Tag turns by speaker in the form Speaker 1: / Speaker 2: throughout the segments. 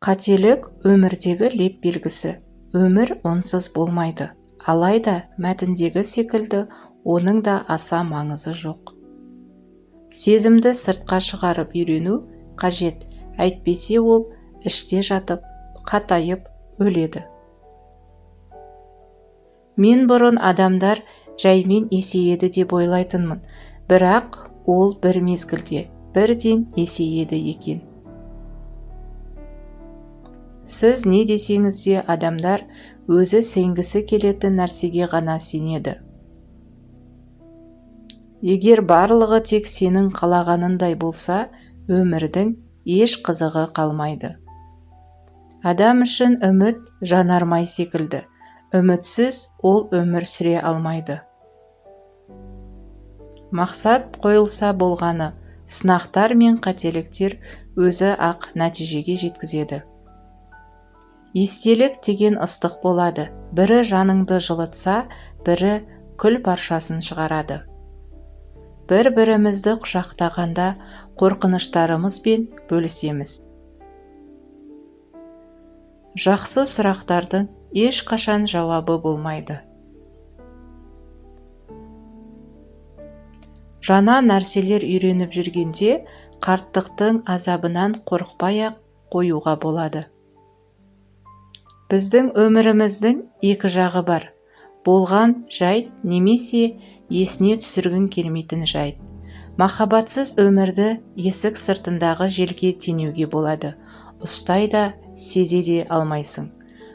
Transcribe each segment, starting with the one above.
Speaker 1: Қателік өмірдегі леп белгісі. Өмір онсыз болмайды. Алайда мәтіндегі секілді оның да аса маңызы жоқ. Сезімді сыртқа шығарып үйрену қажет, әйтпесе ол іште жатып, қатайып өледі. Мен бұрын адамдар жаймен есейеді деп ойлайтынмын, бірақ ол бір мезгілде бірден есейеді екен. Сіз не десеңіз де адамдар өзі сенгісі келетін нәрсеге ғана сенеді. Егер барлығы тек сенің қалағанындай болса, өмірдің еш қызығы қалмайды. Адам үшін үміт жанармай секілді. Үмітсіз ол өмір сүре алмайды. Мақсат қойылса болғаны, сынақтар мен қателіктер өзі ақ нәтижеге жеткізеді. Естелік деген ыстық болады. Бірі жаныңды жылытса, бірі күл паршасын шығарады. Бір-бірімізді құшақтағанда қорқыныштарымызбен бөлісеміз. Жақсы сұрақтардың ешқашан жауабы болмайды. Жаңа нәрселер үйреніп жүргенде қарттықтың азабынан қорықпай-ақ қоюға болады. Біздің өміріміздің екі жағы бар. Болған жайт немесе есіне түсіргің келмейтін жайт. Махаббатсыз өмірді есік сыртындағы желге теңеуге болады. Ұстай да, сезе де алмайсың.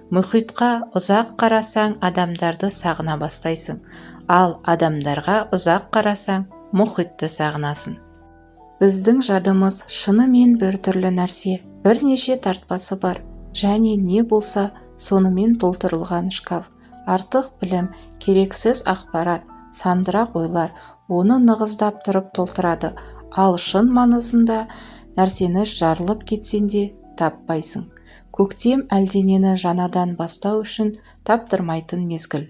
Speaker 1: Мұхитқа ұзақ қарасаң, адамдарды сағына бастайсың. Ал адамдарға ұзақ қарасаң, мұхитты сағынасың. Біздің жадымыз шынымен бір түрлі нәрсе, бірнеше тартпасы бар. Және не болса, сонымен толтырылған шкаф. Артық білім, керексіз ақпарат, сандырақ ойлар оны нығыздап тұрып толтырады. Ал шын маңызында нәрсені жарылып кетсең де таппайсың. Көктем әлденені жаңадан бастау үшін таптырмайтын мезгіл.